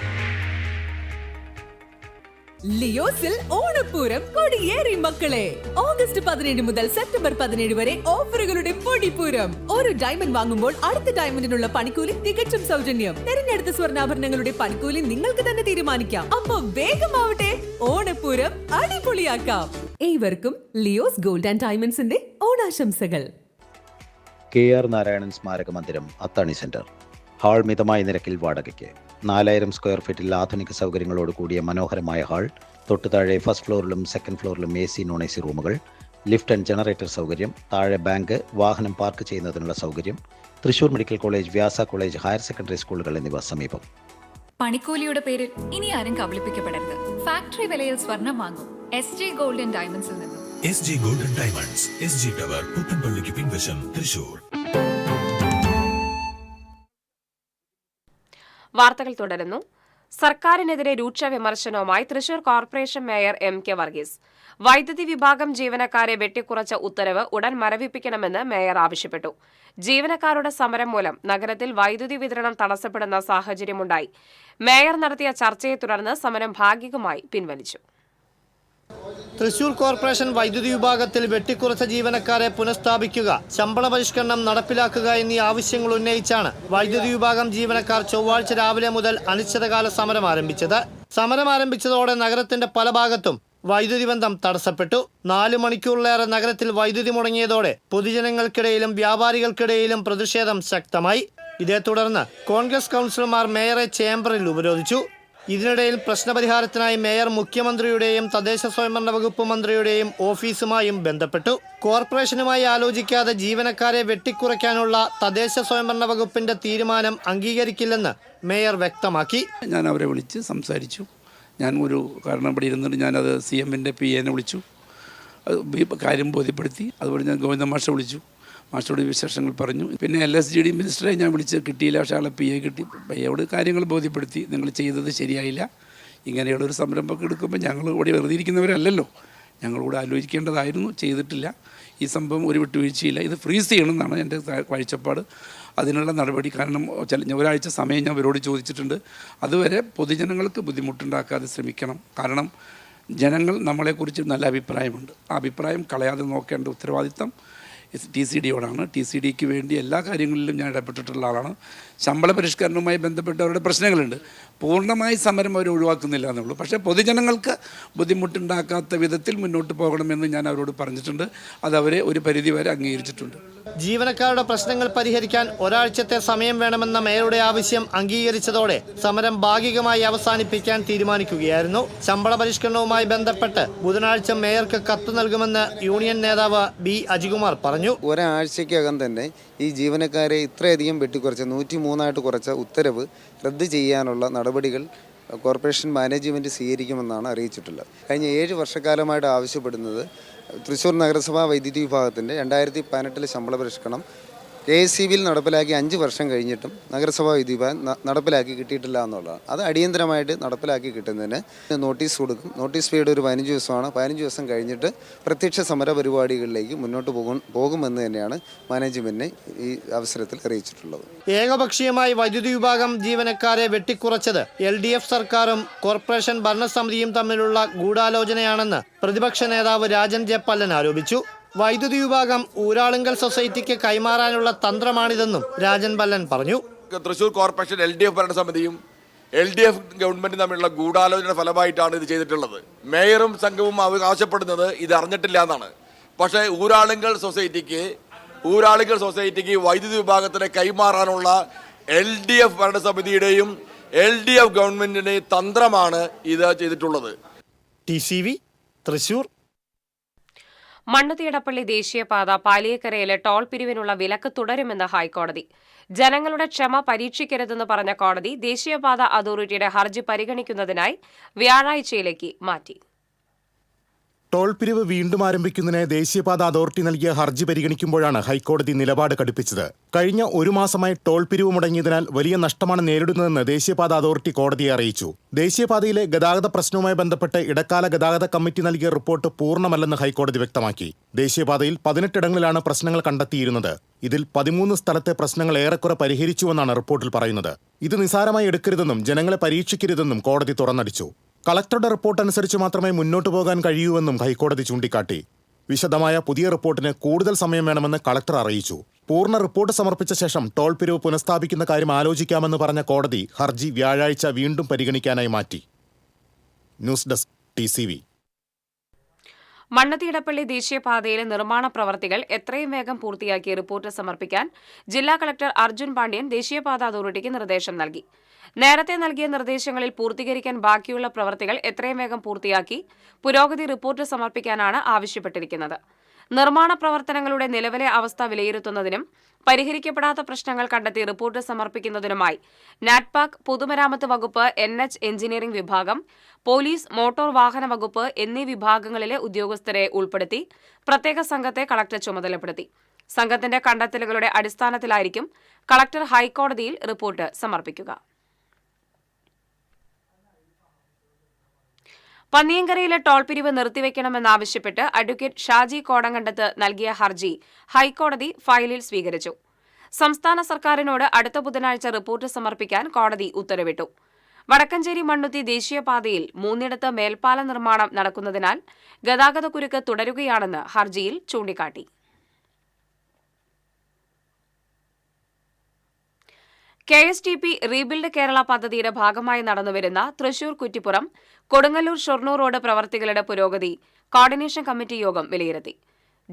ലിയോസിൽ ഓണപ്പൂരം കൊടിയേറി മക്കളെ. ഓഗസ്റ്റ് 17 മുതൽ സെപ്റ്റംബർ 17 വരെ ഓഫറുകളുടെ പൊടിപ്പൂരം. ഒരു ഡയമണ്ട് വാങ്ങുമ്പോൾ അടുത്ത ഡയമണ്ടിനുള്ള പണിക്കൂലി തികച്ചും സൗജന്യം. തിരഞ്ഞെടുത്ത സ്വർണ്ണാഭരണങ്ങളുടെ പണിക്കൂലി നിങ്ങൾക്ക് തന്നെ തീരുമാനിക്കാം. അപ്പൊ വേഗമാവട്ടെ, ഓണപ്പൂരം അടിപൊളിയാക്കാം. ഏവർക്കും ലിയോസ് ഗോൾഡ് ആൻഡ് ഡയമണ്ട്സിന്റെ ഓണാശംസകൾ. KR നാരായണൻ സ്മാരക മന്ദിരം, അത്താണി സെന്റർ. ഹാൾ മിതമായ നിരക്കിൽ വാടകയ്ക്ക്. 4000 സ്ക്വയർ ഫീറ്റിൽ ആധുനിക സൗകര്യങ്ങളോട് കൂടിയ മനോഹരമായ ഹാൾ. തൊട്ടുതാഴെ ഫസ്റ്റ് ഫ്ലോറിലും സെക്കൻഡ് ഫ്ലോറിലും AC non-AC റൂമുകൾ, ലിഫ്റ്റ് ആൻഡ് ജനറേറ്റർ സൗകര്യം, താഴെ ബാങ്ക്, വാഹനം പാർക്ക് ചെയ്യുന്നതിനുള്ള സൗകര്യം. തൃശൂർ മെഡിക്കൽ കോളേജ്, വ്യാസ കോളേജ്, ഹയർ സെക്കൻഡറി സ്കൂളുകൾ എന്നിവ സമീപം. പണിക്കൂലിയുടെ പേരിൽ ഇനി ആരും കബളിപ്പിക്കപ്പെടരുത്. ഫാക്ടറി വിലയിൽ സ്വർണം വാങ്ങും SG ഗോൾഡ് ആൻഡ് ഡയമണ്ട്സിൽ നിന്നും. SG gold and diamonds, SG tower, പുത്തൻപള്ളിക്ക് പിൻവശം, തൃശൂർ. വാർത്തകൾ തുടരുന്നു. സർക്കാരിനെതിരെ രൂക്ഷ വിമർശനവുമായി Thrissur corporation mayor MK Varghese. വൈദ്യുതി വിഭാഗം ജീവനക്കാരെ വെട്ടിക്കുറച്ച ഉത്തരവ് ഉടൻ മരവിപ്പിക്കണമെന്ന് മേയർ ആവശ്യപ്പെട്ടു. ജീവനക്കാരുടെ സമരം മൂലം നഗരത്തിൽ വൈദ്യുതി വിതരണം തടസ്സപ്പെടുന്ന സാഹചര്യമുണ്ടായി. മേയർ നടത്തിയ ചർച്ചയെ തുടർന്ന് സമരം ഭാഗികമായി പിൻവലിച്ചു. തൃശൂർ കോർപ്പറേഷൻ വൈദ്യുതി വിഭാഗത്തിൽ വെട്ടിക്കുറച്ച ജീവനക്കാരെ പുനഃസ്ഥാപിക്കുക, ശമ്പള പരിഷ്കരണം നടപ്പിലാക്കുക എന്നീ ആവശ്യങ്ങൾ ഉന്നയിച്ചാണ് വൈദ്യുതി വിഭാഗം ജീവനക്കാർ ചൊവ്വാഴ്ച രാവിലെ മുതൽ അനിശ്ചിതകാല സമരം ആരംഭിച്ചത്. സമരം ആരംഭിച്ചതോടെ നഗരത്തിന്റെ പല ഭാഗത്തും വൈദ്യുതി ബന്ധം തടസ്സപ്പെട്ടു. 4 മണിക്കൂറിലേറെ നഗരത്തിൽ വൈദ്യുതി മുടങ്ങിയതോടെ പൊതുജനങ്ങൾക്കിടയിലും വ്യാപാരികൾക്കിടയിലും പ്രതിഷേധം ശക്തമായി. ഇതേ തുടർന്ന് കോൺഗ്രസ് കൗൺസിലർമാർ മേയറെ ചേംബറിൽ ഉപരോധിച്ചു. ഇതിനിടയിൽ പ്രശ്നപരിഹാരത്തിനായി മേയർ മുഖ്യമന്ത്രിയുടെയും തദ്ദേശ സ്വയംഭരണ വകുപ്പ് മന്ത്രിയുടെയും ഓഫീസുമായും ബന്ധപ്പെട്ടു. കോർപ്പറേഷനുമായി ആലോചിക്കാതെ ജീവനക്കാരെ വെട്ടിക്കുറയ്ക്കാനുള്ള തദ്ദേശ സ്വയംഭരണ വകുപ്പിന്റെ തീരുമാനം അംഗീകരിക്കില്ലെന്ന് മേയർ വ്യക്തമാക്കി. ഞാൻ അവരെ വിളിച്ച് സംസാരിച്ചു. ഞാൻ ഒരു കാരണം ഇവിടെ ഇരുന്നിട്ട് ഞാനത് CMന്റെ PA വിളിച്ചു, കാര്യം ബോധ്യപ്പെടുത്തി. അതുപോലെ ഞാൻ ഗോവിന്ദ മാഷെ വിളിച്ചു, മാഷോട് വിശേഷങ്ങൾ പറഞ്ഞു. പിന്നെ LSGD മിനിസ്റ്ററെ ഞാൻ വിളിച്ച് കിട്ടിയില്ല, പക്ഷേ ആളെ PA കിട്ടി. PAയോട് കാര്യങ്ങൾ ബോധ്യപ്പെടുത്തി. നിങ്ങൾ ചെയ്തത് ശരിയായില്ല, ഇങ്ങനെയുള്ള ഒരു സംരംഭമൊക്കെ എടുക്കുമ്പോൾ ഞങ്ങൾ ഇവിടെ വെറുതെ ഇരിക്കുന്നവരല്ലല്ലോ, ഞങ്ങളിവിടെ ആലോചിക്കേണ്ടതായിരുന്നു, ചെയ്തിട്ടില്ല. ഈ സംഭവം ഒരു വിട്ടുവീഴ്ചയില്ല, ഇത് ഫ്രീസ് ചെയ്യണമെന്നാണ് എൻ്റെ കാഴ്ചപ്പാട്. അതിനുള്ള നടപടി, കാരണം ഒരാഴ്ച സമയം ഞാൻ അവരോട് ചോദിച്ചിട്ടുണ്ട്. അതുവരെ പൊതുജനങ്ങൾക്ക് ബുദ്ധിമുട്ടുണ്ടാക്കാതെ ശ്രമിക്കണം. കാരണം ജനങ്ങൾ നമ്മളെക്കുറിച്ച് നല്ല അഭിപ്രായമുണ്ട്. ആ അഭിപ്രായം കളയാതെ നോക്കേണ്ട ഉത്തരവാദിത്തം TCDയോടാണ്. TCDക്ക് വേണ്ടി എല്ലാ കാര്യങ്ങളിലും ഞാൻ ഇടപെട്ടിട്ടുള്ള ആളാണ്. ശമ്പള പരിഷ്കരണവുമായി ബന്ധപ്പെട്ട് അവരുടെ പ്രശ്നങ്ങളുണ്ട്. പൂർണ്ണമായി സമരം അവർ ഒഴിവാക്കുന്നില്ല എന്നുള്ളൂ. പക്ഷേ പൊതുജനങ്ങൾക്ക് ബുദ്ധിമുട്ടുണ്ടാക്കാത്ത വിധത്തിൽ മുന്നോട്ട് പോകണമെന്ന് ഞാൻ അവരോട് പറഞ്ഞിട്ടുണ്ട്. അത് അവരെ ഒരു പരിധിവരെ അംഗീകരിച്ചിട്ടുണ്ട്. ജീവനക്കാരുടെ പ്രശ്നങ്ങൾ പരിഹരിക്കാൻ ഒരാഴ്ചത്തെ സമയം വേണമെന്ന മേയറുടെ ആവശ്യം അംഗീകരിച്ചതോടെ സമരം ഭാഗികമായി അവസാനിപ്പിക്കാൻ തീരുമാനിക്കുകയായിരുന്നു. ശമ്പള പരിഷ്കരണവുമായി ബന്ധപ്പെട്ട് ബുധനാഴ്ച മേയർക്ക് കത്ത് നൽകുമെന്ന് യൂണിയൻ നേതാവ് B അജികുമാർ പറഞ്ഞു. ഒരാഴ്ചക്കകം തന്നെ ഈ ജീവനക്കാരെ ഇത്രയധികം വെട്ടിക്കുറച്ച 103 കുറച്ച ഉത്തരവ് റദ്ദ് ചെയ്യാനുള്ള നടപടികൾ കോർപ്പറേഷൻ മാനേജ്മെൻറ്റ് സ്വീകരിക്കുമെന്നാണ് അറിയിച്ചിട്ടുള്ളത്. കഴിഞ്ഞ 7 വർഷക്കാലമായിട്ട് ആവശ്യപ്പെടുന്നത് തൃശ്ശൂർ നഗരസഭാ വൈദ്യുതി വിഭാഗത്തിൻ്റെ 2018 ശമ്പള പരിഷ്കരണം KSCBയിൽ നടപ്പിലാക്കി 5 വർഷം കഴിഞ്ഞിട്ടും നഗരസഭാ വിധിഭവൻ നടപ്പിലാക്കി കിട്ടിയിട്ടില്ല എന്നുള്ളതാണ്. അത് അടിയന്തരമായിട്ട് നടപ്പിലാക്കി കിട്ടുന്നതിന് നോട്ടീസ് കൊടുക്കും. നോട്ടീസ് പീരീഡ് ഒരു 15 ദിവസമാണ്. 15 ദിവസം കഴിഞ്ഞിട്ട് പ്രത്യക്ഷ സമര പരിപാടികളിലേക്ക് മുന്നോട്ട് പോകുമെന്ന് തന്നെയാണ് മാനേജ്മെന്റിനെ ഈ അവസരത്തിൽ അറിയിച്ചിട്ടുള്ളത്. ഏകപക്ഷീയമായി വൈദ്യുതി വിഭാഗം ജീവനക്കാരെ വെട്ടിക്കുറച്ചത് LDF സർക്കാരും കോർപ്പറേഷൻ ഭരണസമിതിയും തമ്മിലുള്ള ഗൂഢാലോചനയാണെന്ന് പ്രതിപക്ഷ നേതാവ് രാജൻ ജെ പല്ലൻ ആരോപിച്ചു. വൈദ്യുതി വിഭാഗം ഊരാളുങ്കൽ സൊസൈറ്റിക്ക് കൈമാറാനുള്ള തന്ത്രമാണിതെന്നും രാജൻ പല്ലൻ പറഞ്ഞു. തൃശൂർ കോർപ്പറേഷൻ LDF ഭരണസമിതിയും LDF ഗവൺമെന്റും തമ്മിലുള്ള ഗൂഢാലോചനയുടെ ഫലമായിട്ടാണ് ഇത് ചെയ്തിട്ടുള്ളത്. മേയറും സംഘവും അവകാശപ്പെടുന്നത് ഇത് അറിഞ്ഞിട്ടില്ല എന്നാണ്. പക്ഷേ ഊരാളുങ്കൽ സൊസൈറ്റിക്ക് വൈദ്യുതി വിഭാഗത്തിന് കൈമാറാനുള്ള LDF ഭരണസമിതിയുടെയും LDF ഗവൺമെന്റിന്റെയും തന്ത്രമാണ് ഇത് ചെയ്തിട്ടുള്ളത്. TCV തൃശൂർ. മണ്ണുത്തിയിടപ്പള്ളി ദേശീയപാത പാലിയേക്കരയിലെ ടോൾ പിരിവിനുള്ള വിലക്ക് തുടരുമെന്ന് ഹൈക്കോടതി. ജനങ്ങളുടെ ക്ഷമ പരീക്ഷിക്കരുതെന്ന് പറഞ്ഞ കോടതി ദേശീയപാത അതോറിറ്റിയുടെ ഹർജി പരിഗണിക്കുന്നതിനായി വ്യാഴാഴ്ചയിലേക്ക് മാറ്റി. ടോൾ പിരിവ് വീണ്ടും ആരംഭിക്കുന്നതിന് ദേശീയപാത അതോറിറ്റി നൽകിയ ഹർജി പരിഗണിക്കുമ്പോഴാണ് ഹൈക്കോടതി നിലപാട് കടുപ്പിച്ചത്. കഴിഞ്ഞ 1 മാസമായി ടോൾ പിരിവ് മുടങ്ങിയതിനാൽ വലിയ നഷ്ടമാണ് നേരിടുന്നതെന്ന് ദേശീയപാത അതോറിറ്റി കോടതിയെ അറിയിച്ചു. ദേശീയപാതയിലെ ഗതാഗത പ്രശ്നവുമായി ബന്ധപ്പെട്ട് ഇടക്കാല ഗതാഗത കമ്മിറ്റി നൽകിയ റിപ്പോർട്ട് പൂർണ്ണമല്ലെന്ന് ഹൈക്കോടതി വ്യക്തമാക്കി. ദേശീയപാതയിൽ 18 ഇടങ്ങളിലാണ് പ്രശ്നങ്ങൾ കണ്ടെത്തിയിരുന്നത്. ഇതിൽ 13 സ്ഥലത്തെ പ്രശ്നങ്ങൾ ഏറെക്കുറെ പരിഹരിച്ചുവെന്നാണ് റിപ്പോർട്ടിൽ പറയുന്നത്. ഇത് നിസാരമായി എടുക്കരുതെന്നും ജനങ്ങളെ പരീക്ഷിക്കരുതെന്നും കോടതി തുറന്നടിച്ചു. കളക്ടറുടെ റിപ്പോർട്ട് അനുസരിച്ച് മാത്രമേ മുന്നോട്ടു പോകാൻ കഴിയൂവെന്നും ഹൈക്കോടതി ചൂണ്ടിക്കാട്ടി. വിശദമായ പുതിയ റിപ്പോർട്ടിന് കൂടുതൽ സമയം വേണമെന്ന് കളക്ടർ അറിയിച്ചു. പൂർണ്ണ റിപ്പോർട്ട് സമർപ്പിച്ച ശേഷം ടോൾ പിരിവ് പുനഃസ്ഥാപിക്കുന്ന കാര്യം ആലോചിക്കാമെന്ന് പറഞ്ഞ കോടതി ഹർജി വ്യാഴാഴ്ച വീണ്ടും പരിഗണിക്കാനായി മാറ്റി. News desk TCV. മണ്ണത്തിയിടപ്പള്ളി ദേശീയപാതയിലെ നിർമ്മാണ പ്രവർത്തികൾ എത്രയും വേഗം പൂർത്തിയാക്കി റിപ്പോർട്ട് സമർപ്പിക്കാൻ ജില്ലാ കളക്ടർ അർജുൻ പാണ്ഡ്യൻ ദേശീയപാത അതോറിറ്റിക്ക് നിർദ്ദേശം നൽകി. നേരത്തെ നൽകിയ നിർദ്ദേശങ്ങളിൽ പൂർത്തീകരിക്കാൻ ബാക്കിയുള്ള പ്രവർത്തികൾ എത്രയും വേഗം പൂർത്തിയാക്കി പുരോഗതി റിപ്പോർട്ട് സമർപ്പിക്കാനാണ് ആവശ്യപ്പെട്ടിരിക്കുന്നത്. നിർമ്മാണ പ്രവർത്തനങ്ങളുടെ നിലവിലെ അവസ്ഥ വിലയിരുത്തുന്നതിനും പരിഹരിക്കപ്പെടാത്ത പ്രശ്നങ്ങൾ കണ്ടെത്തി റിപ്പോർട്ട് സമർപ്പിക്കുന്നതിനുമായി നാറ്റ്പാക്, പൊതുമരാമത്ത് വകുപ്പ്, NH എഞ്ചിനീയറിംഗ് വിഭാഗം, പോലീസ്, മോട്ടോർ വാഹന വകുപ്പ് എന്നീ വിഭാഗങ്ങളിലെ ഉദ്യോഗസ്ഥരെ ഉൾപ്പെടുത്തി പ്രത്യേക സംഘത്തെ കളക്ടർ ചുമതലപ്പെടുത്തി. സംഘത്തിന്റെ കണ്ടെത്തലുകളുടെ അടിസ്ഥാനത്തിലായിരിക്കും കളക്ടർ ഹൈക്കോടതിയിൽ റിപ്പോർട്ട് സമർപ്പിക്കുക. പന്നിയങ്കരയിലെ ടോൾ പിരിവ് നിർത്തിവെക്കണമെന്നാവശ്യപ്പെട്ട് അഡ്വക്കേറ്റ് ഷാജി കോടങ്കണ്ടത്ത് നൽകിയ ഹർജി ഹൈക്കോടതി ഫയലിൽ സ്വീകരിച്ചു. സംസ്ഥാന സർക്കാരിനോട് അടുത്ത ബുധനാഴ്ച റിപ്പോർട്ട് സമർപ്പിക്കാൻ കോടതി ഉത്തരവിട്ടു. വടക്കഞ്ചേരി മണ്ണുത്തി ദേശീയപാതയിൽ 3 മേൽപ്പാല നിർമ്മാണം നടക്കുന്നതിനാൽ ഗതാഗതക്കുരുക്ക് തുടരുകയാണെന്ന് ഹർജിയിൽ ചൂണ്ടിക്കാട്ടി. KSTP റീബിൽഡ് കേരള പദ്ധതിയുടെ ഭാഗമായി നടന്നുവരുന്ന തൃശൂർ കുറ്റിപ്പുറം കൊടുങ്ങല്ലൂർ ഷൊർണൂർ റോഡ് പ്രവർത്തികളുടെ പുരോഗതി കോർഡിനേഷൻ കമ്മിറ്റി യോഗം വിലയിരുത്തി.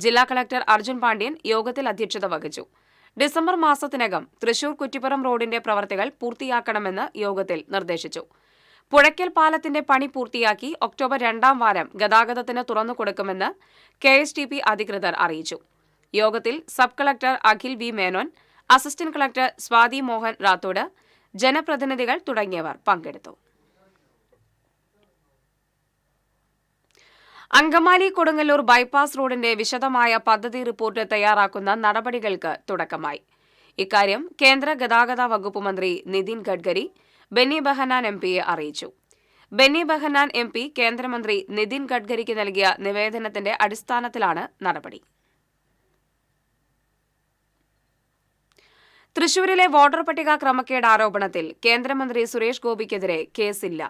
ജില്ലാ കളക്ടർ അർജുൻ പാണ്ഡ്യൻ യോഗത്തിൽ അധ്യക്ഷത വഹിച്ചു. ഡിസംബർ മാസത്തിനകം തൃശൂർ കുറ്റിപ്പുറം റോഡിന്റെ പ്രവർത്തികൾ പൂർത്തിയാക്കണമെന്ന് യോഗത്തിൽ നിർദ്ദേശിച്ചു. പുഴയ്ക്കൽ പാലത്തിന്റെ പണി പൂർത്തിയാക്കി ഒക്ടോബർ 2ാം വാരം ഗതാഗതത്തിന് തുറന്നുകൊടുക്കുമെന്ന് KSTP അധികൃതർ അറിയിച്ചു. യോഗത്തിൽ sub collector Akhil V. Menon, assistant collector Swathi Mohan Rathod, ജനപ്രതിനിധികൾ തുടങ്ങിയവർ പങ്കെടുത്തു. അങ്കമാലി കൊടുങ്ങല്ലൂർ ബൈപ്പാസ് റോഡിന്റെ വിശദമായ പദ്ധതി റിപ്പോർട്ട് തയ്യാറാക്കുന്ന നടപടികൾക്ക് തുടക്കമായി. ഇക്കാര്യം കേന്ദ്ര ഗതാഗത വകുപ്പ് മന്ത്രി നിതിൻ ഗഡ്കരി ബെന്നി ബെഹനാൻ MPയെ അറിയിച്ചു. ബെന്നി ബെഹനാൻ MP കേന്ദ്രമന്ത്രി നിതിൻ ഗഡ്കരിക്ക് നൽകിയ നിവേദനത്തിന്റെ അടിസ്ഥാനത്തിലാണ് നടപടി. തൃശൂരിലെ വോട്ടർ പട്ടിക ക്രമക്കേട് ആരോപണത്തിൽ കേന്ദ്രമന്ത്രി സുരേഷ് ഗോപിക്കെതിരെ കേസില്ല.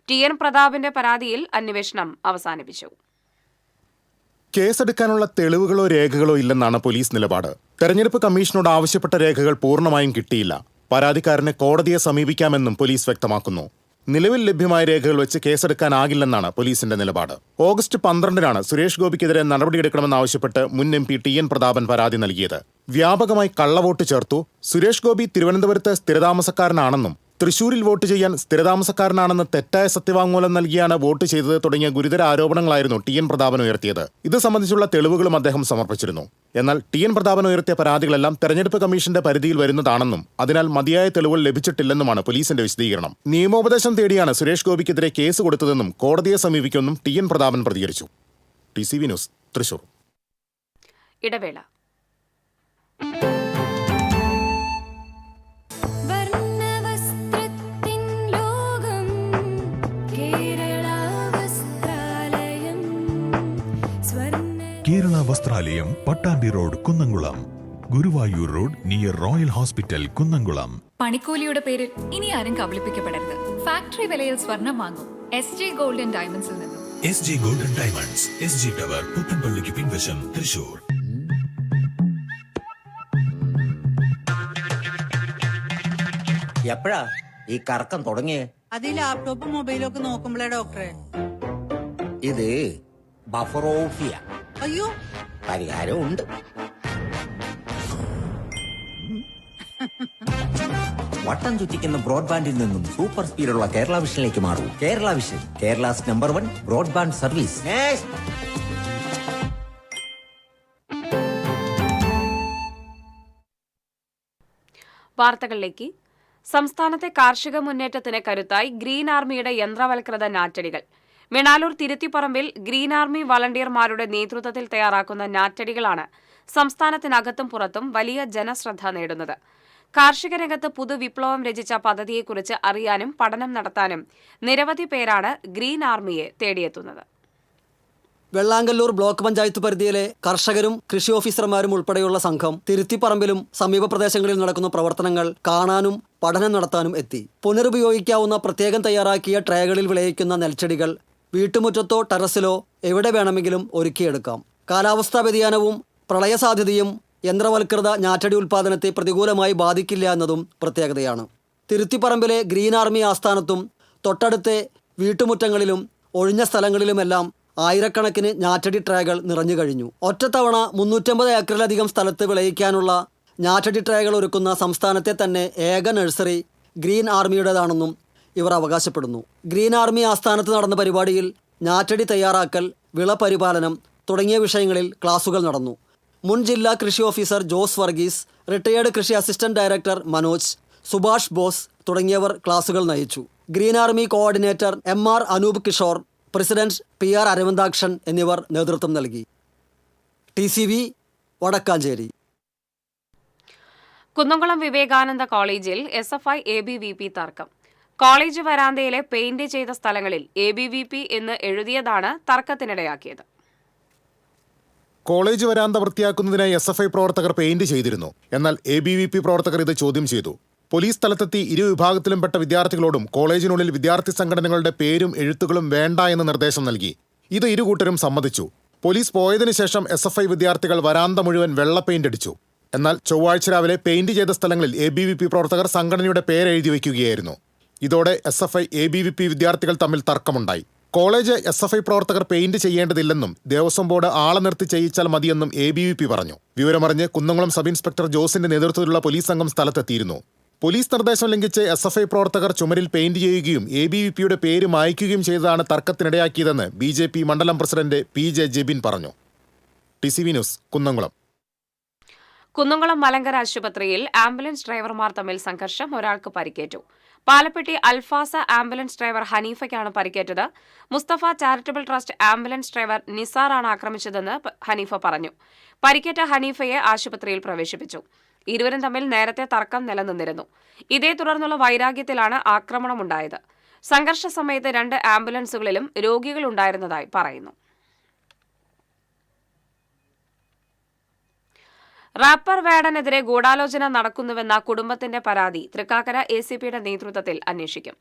TN പ്രതാപിന്റെ പരാതിയിൽ അന്വേഷണം അവസാനിപ്പിച്ചു. കേസെടുക്കാനുള്ള തെളിവുകളോ രേഖകളോ ഇല്ലെന്നാണ് പോലീസ് നിലപാട്. തെരഞ്ഞെടുപ്പ് കമ്മീഷനോട് ആവശ്യപ്പെട്ട രേഖകൾ പൂർണ്ണമായും കിട്ടിയില്ല. പരാതിക്കാരനെ കോടതിയെ സമീപിക്കാമെന്നും പോലീസ് വ്യക്തമാക്കുന്നു. നിലവിൽ ലഭ്യമായ രേഖകൾ വെച്ച് കേസെടുക്കാനാകില്ലെന്നാണ് പോലീസിന്റെ നിലപാട്. ഓഗസ്റ്റ് 12-നാണ് സുരേഷ് ഗോപിക്കെതിരെ നടപടിയെടുക്കണമെന്നാവശ്യപ്പെട്ട് മുൻ MP TN പ്രതാപൻ പരാതി നൽകിയത്. വ്യാപകമായി കള്ളവോട്ട് ചേർത്തു, സുരേഷ് ഗോപി തിരുവനന്തപുരത്ത് സ്ഥിരതാമസക്കാരനാണെന്നും തൃശൂരിൽ വോട്ട് ചെയ്യാൻ സ്ഥിരതാമസക്കാരനാണെന്ന് തെറ്റായ സത്യവാങ്മൂലം നൽകിയാണ് വോട്ട് ചെയ്തത് തുടങ്ങിയ ഗുരുതര ആരോപണങ്ങളായിരുന്നു TN പ്രതാപൻ ഉയർത്തിയത്. ഇത് സംബന്ധിച്ചുള്ള തെളിവുകളും അദ്ദേഹം സമർപ്പിച്ചിരുന്നു. എന്നാൽ TN പ്രതാപൻ ഉയർത്തിയ പരാതികളെല്ലാം തെരഞ്ഞെടുപ്പ് കമ്മീഷന്റെ പരിധിയിൽ വരുന്നതാണെന്നും അതിനാൽ മതിയായ തെളിവുകൾ ലഭിച്ചിട്ടില്ലെന്നുമാണ് പോലീസിന്റെ വിശദീകരണം. നിയമോപദേശം തേടിയാണ് സുരേഷ് ഗോപിക്കെതിരെ കേസ് കൊടുത്തതെന്നും കോടതിയെ സമീപിക്കുമെന്നും TN പ്രതാപൻ പ്രതികരിച്ചു. TCV news Thrissur. ഇടവേള. വസ്ത്രാലയം, Pattambi road, Kunnamkulam. Guruvayur road near royal hospital, Kunnamkulam. പണിക്കൂലിയുടെ പേരിൽ ഇനി ആരും കബളിപ്പിക്കപ്പെടരുത്. ഫാക്ടറി വിലയിൽ സ്വർണം വാങ്ങും SJ ഗോൾഡ് ആൻഡ് ഡയമണ്ട്സിൽ നിന്നും. SJ golden diamonds, SG tower, പുത്തൻപള്ളിക്ക് പിൻവശം, തൃശൂർ. എപ്പോഴാ ഈ കറക്കം തുടങ്ങിയേ? അത് ഈ ലാപ്ടോപ്പും മൊബൈലും ഒക്കെ നോക്കുമ്പോഴേ ഡോക്ടറെ. ഇത് ബഫറോഫിയ. അയ്യോ, പരിഹാരം ഉണ്ട്. വട്ടം ചുറ്റിക്കുന്ന ബ്രോഡ്ബാൻഡിൽ നിന്നും സൂപ്പർ സ്പീഡുള്ള കേരള വിഷനിലേക്ക് മാറൂ. Kerala vision, Kerala's number 1 broadband service. വാർത്തകളിലേക്ക്. സംസ്ഥാനത്തെ കാർഷിക മുന്നേറ്റത്തിന് കരുത്തായി ഗ്രീൻ ആർമിയുടെ യന്ത്രവൽകൃത നാറ്റടികൾ. മിണാലൂർ തിരുത്തിപ്പറമ്പിൽ ഗ്രീൻ ആർമി വളണ്ടിയർമാരുടെ നേതൃത്വത്തിൽ തയ്യാറാക്കുന്ന നാറ്റടികളാണ് സംസ്ഥാനത്തിനകത്തും പുറത്തും വലിയ ജനശ്രദ്ധ നേടുന്നത്. കാർഷിക രംഗത്ത് പുതുവിപ്ലവം രചിച്ച പദ്ധതിയെക്കുറിച്ച് അറിയാനും പഠനം നടത്താനും നിരവധി പേരാണ് ഗ്രീൻ ആർമിയെ തേടിയെത്തുന്നത്. വെള്ളാങ്കല്ലൂർ ബ്ലോക്ക് പഞ്ചായത്ത് പരിധിയിലെ കർഷകരും കൃഷി ഓഫീസർമാരും ഉൾപ്പെടെയുള്ള സംഘം തിരുത്തിപ്പറമ്പിലും സമീപ പ്രദേശങ്ങളിൽ നടക്കുന്ന പ്രവർത്തനങ്ങൾ കാണാനും പഠനം നടത്താനും എത്തി. പുനരുപയോഗിക്കാവുന്ന പ്രത്യേകം തയ്യാറാക്കിയ ട്രേകളിൽ വിളയിക്കുന്ന നെൽച്ചെടികൾ വീട്ടുമുറ്റത്തോ ടെറസിലോ എവിടെ വേണമെങ്കിലും ഒരുക്കിയെടുക്കാം. കാലാവസ്ഥാ വ്യതിയാനവും പ്രളയസാധ്യതയും യന്ത്രവൽകൃത ഞാറ്റടി ഉൽപ്പാദനത്തെ പ്രതികൂലമായി ബാധിക്കില്ല എന്നതും പ്രത്യേകതയാണ്. തിരുത്തിപ്പറമ്പിലെ ഗ്രീൻ ആർമി ആസ്ഥാനത്തും തൊട്ടടുത്തെ വീട്ടുമുറ്റങ്ങളിലും ഒഴിഞ്ഞ സ്ഥലങ്ങളിലുമെല്ലാം ആയിരക്കണക്കിന് ഞാറ്റടി ട്രേകൾ നിറഞ്ഞു കഴിഞ്ഞു. ഒറ്റത്തവണ 350 ഏക്കറിലധികം സ്ഥലത്ത് വിളയിക്കാനുള്ള ഞാറ്റടി ട്രേകൾ ഒരുക്കുന്ന സംസ്ഥാനത്തെ തന്നെ ഏക നഴ്സറി ഗ്രീൻ ആർമിയുടേതാണെന്നും ഇവർ അവകാശപ്പെടുന്നു. ഗ്രീൻ ആർമി ആസ്ഥാനത്ത് നടന്ന പരിപാടിയിൽ ഞാറ്റടി തയ്യാറാക്കൽ, വിള പരിപാലനം തുടങ്ങിയ വിഷയങ്ങളിൽ ക്ലാസുകൾ നടന്നു. മുൻ ജില്ലാ കൃഷി ഓഫീസർ ജോസ് വർഗീസ്, റിട്ടയേർഡ് കൃഷി assistant director Manoj, Subhash boss തുടങ്ങിയവർ ക്ലാസുകൾ നയിച്ചു. Green army coordinator MR Anoop Kishore, president PR Aravindakshan എന്നിവർ നേതൃത്വം നൽകി. TCV വടക്കാഞ്ചേരി. കുന്നംകുളം വിവേകാനന്ദ കോളേജിൽ SFI ABVP തർക്കം. കോളേജ് വരാന്തയിലെ പെയിന്റ് ചെയ്ത സ്ഥലങ്ങളിൽ ABVP എന്ന് എഴുതിയതാണ് തർക്കത്തിനിടയാക്കിയത്. കോളേജ് വരാന്ത വൃത്തിയാക്കുന്നതിനായി SFI പ്രവർത്തകർ പെയിന്റ് ചെയ്തിരുന്നു. എന്നാൽ ABVP പ്രവർത്തകർ ഇത് ചോദ്യം ചെയ്തു. പോലീസ് സ്ഥലത്തെത്തി ഇരു വിഭാഗത്തിലും പെട്ട വിദ്യാർത്ഥികളോടും കോളേജിനുള്ളിൽ വിദ്യാർത്ഥി സംഘടനകളുടെ പേരും എഴുത്തുകളും വേണ്ട എന്ന് നിർദ്ദേശം നൽകി. ഇത് ഇരുകൂട്ടരും സമ്മതിച്ചു. പോലീസ് പോയതിനു ശേഷം SFI വിദ്യാർത്ഥികൾ വരാന്ത മുഴുവൻ വെള്ള പെയിന്റ് അടിച്ചു. എന്നാൽ ചൊവ്വാഴ്ച രാവിലെ പെയിന്റ് ചെയ്ത സ്ഥലങ്ങളിൽ ABVP പ്രവർത്തകർ സംഘടനയുടെ പേരെഴുതി വയ്ക്കുകയായിരുന്നു. ഇതോടെ SFI ABVP വിദ്യാർത്ഥികൾ തമ്മിൽ തർക്കമുണ്ടായി. കോളേജ് SFI പ്രവർത്തകർ പെയിന്റ് ചെയ്യേണ്ടതില്ലെന്നും ദേവസ്വം ബോർഡ് ആളെ നിർത്തി ചെയ്യിച്ചാൽ മതിയെന്നും ABVP പറഞ്ഞു. വിവരമറിഞ്ഞ് കുന്നംകുളം സബ് ഇൻസ്പെക്ടർ ജോസിന്റെ നേതൃത്വത്തിലുള്ള പോലീസ് സംഘം സ്ഥലത്തെത്തിയിരുന്നു. പോലീസ് നിർദ്ദേശം ലംഘിച്ച് SFI പ്രവർത്തകർ ചുമരിൽ പെയിന്റ് ചെയ്യുകയും ABVPയുടെ പേര് മായ്ക്കുകയും ചെയ്തതാണ് തർക്കത്തിനിടയാക്കിയതെന്ന് BJP മണ്ഡലം പ്രസിഡന്റ് PJ ജെബിൻ പറഞ്ഞു. TCV news Kunnamkulam. കുന്നംകുളം മലങ്കര ആശുപത്രിയിൽ ആംബുലൻസ് ഡ്രൈവർമാർ തമ്മിൽ സംഘർഷം, ഒരാൾക്ക് പരിക്കേറ്റു. പാലപ്പെട്ടി അൽഫാസ ആംബുലൻസ് ഡ്രൈവർ ഹനീഫയ്ക്കാണ് പരിക്കേറ്റത്. Mustafa charitable trust ambulance driver നിസാറാണ് ആക്രമിച്ചതെന്ന് ഹനീഫ പറഞ്ഞു. പരിക്കേറ്റ ഹനീഫയെ ആശുപത്രിയിൽ പ്രവേശിപ്പിച്ചു. ഇരുവരും തമ്മിൽ നേരത്തെ തർക്കം നിലനിന്നിരുന്നു. ഇതേ തുടർന്നുള്ള വൈരാഗ്യത്തിലാണ് ആക്രമണമുണ്ടായത്. സംഘർഷ സമയത്ത് 2 ആംബുലൻസുകളിലും രോഗികളുണ്ടായിരുന്നതായി പറയുന്നു. റാപ്പർ വേടനെതിരെ ഗൂഢാലോചന നടക്കുന്നുവെന്ന കുടുംബത്തിന്റെ പരാതി തൃക്കാക്കര ACPയുടെ നേതൃത്വത്തിൽ അന്വേഷിക്കും.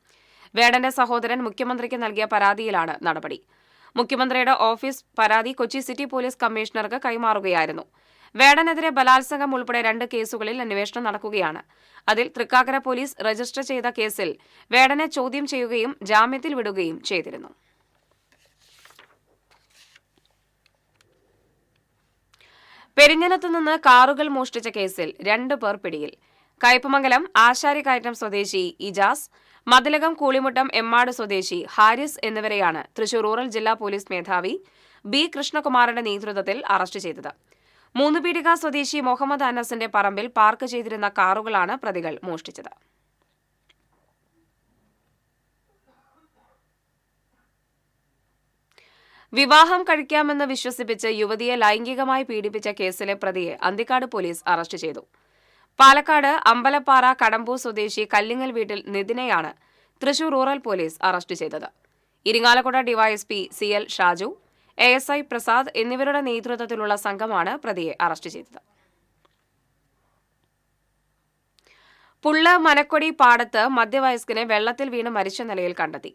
വേടന്റെ സഹോദരൻ മുഖ്യമന്ത്രിക്ക് നൽകിയ പരാതിയിലാണ് നടപടി. മുഖ്യമന്ത്രിയുടെ ഓഫീസ് പരാതി കൊച്ചി സിറ്റി പോലീസ് കമ്മീഷണർക്ക് കൈമാറുകയായിരുന്നു. വേടനെതിരെ ബലാത്സംഗം ഉൾപ്പെടെ 2 കേസുകളിൽ അന്വേഷണം നടക്കുകയാണ്. അതിൽ തൃക്കാക്കര പോലീസ് രജിസ്റ്റർ ചെയ്ത കേസിൽ വേടനെ ചോദ്യം ചെയ്യുകയും ജാമ്യത്തിൽ വിടുകയും ചെയ്തിരുന്നു. പെരിഞ്ഞനത്ത് നിന്ന് കാറുകൾ മോഷ്ടിച്ച കേസിൽ 2 പേർ പിടിയിൽ. കയ്പമംഗലം ആശാരിക്കയറ്റം സ്വദേശി ഇജാസ്, മതിലകം കൂളിമുട്ടം എമ്മാട് സ്വദേശി ഹാരിസ് എന്നിവരെയാണ് തൃശൂർ റൂറൽ ജില്ലാ പോലീസ് മേധാവി B കൃഷ്ണകുമാറിന്റെ നേതൃത്വത്തിൽ അറസ്റ്റ് ചെയ്തത്. 3 പീടിക സ്വദേശി മുഹമ്മദ് അനസിന്റെ പറമ്പിൽ പാർക്ക് ചെയ്തിരുന്ന കാറുകളാണ് പ്രതികൾ മോഷ്ടിച്ചത്. വിവാഹം കഴിക്കാമെന്ന് വിശ്വസിപ്പിച്ച് യുവതിയെ ലൈംഗികമായി പീഡിപ്പിച്ച കേസിലെ പ്രതിയെ അന്തിക്കാട് പോലീസ് അറസ്റ്റ് ചെയ്തു. പാലക്കാട് അമ്പലപ്പാറ കടമ്പൂർ സ്വദേശി കല്ലിങ്ങൽ വീട്ടിൽ നിതിനെയാണ് തൃശൂർ റൂറൽ പോലീസ് അറസ്റ്റ് ചെയ്തത്. Irinjalakuda DYSP CL Shaju, ASI Prasad എന്നിവരുടെ നേതൃത്വത്തിലുള്ള സംഘമാണ് പ്രതിയെ അറസ്റ്റ് ചെയ്തത്. പുള്ള മനക്കൊടി പാടത്ത് മധ്യവയസ്കനെ വെള്ളത്തിൽ വീണ് മരിച്ച നിലയിൽ കണ്ടെത്തി.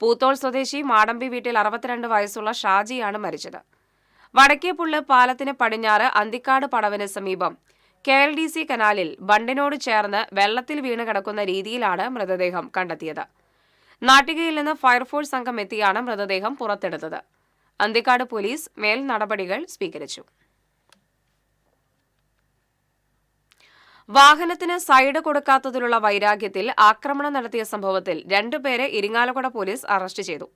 പൂത്തോൾ സ്വദേശി മാടമ്പി വീട്ടിൽ 62 വയസ്സുള്ള ഷാജിയാണ് മരിച്ചത്. വടക്കേപ്പുള്ള് പാലത്തിന് പടിഞ്ഞാറ് അന്തിക്കാട് പടവിന് സമീപം KLDC കനാലിൽ ബണ്ടിനോട് ചേർന്ന് വെള്ളത്തിൽ വീണ് കിടക്കുന്ന രീതിയിലാണ് മൃതദേഹം കണ്ടെത്തിയത്. നാട്ടികയിൽ നിന്ന് ഫയർഫോഴ്സ് സംഘം എത്തിയാണ് മൃതദേഹം പുറത്തെടുത്തത്. അന്തിക്കാട് പോലീസ് മേൽ നടപടികൾ സ്വീകരിച്ചു. വാഹനത്തിന് സൈഡ് കൊടുക്കാത്തതിലുള്ള വൈരാഗ്യത്തിൽ ആക്രമണം നടത്തിയ സംഭവത്തിൽ 2 പേരെ ഇരിങ്ങാലക്കുട പോലീസ് അറസ്റ്റ് ചെയ്തു.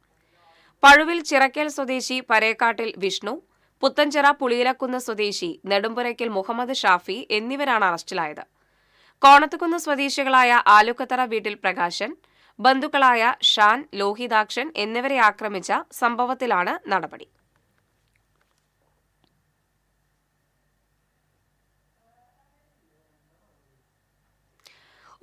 പഴുവിൽ ചിറക്കൽ സ്വദേശി പരേക്കാട്ടിൽ വിഷ്ണു, പുത്തഞ്ചിറ പുളിയിലക്കുന്ന് സ്വദേശി നെടുമ്പുരയ്ക്കൽ മുഹമ്മദ് ഷാഫി എന്നിവരാണ് അറസ്റ്റിലായത്. കോണത്തുകുന്ന് സ്വദേശികളായ ആലുക്കത്തറ വീട്ടിൽ പ്രകാശൻ, ബന്ധുക്കളായ ഷാൻ, ലോഹിതാക്ഷൻ എന്നിവരെ ആക്രമിച്ച സംഭവത്തിലാണ് നടപടി.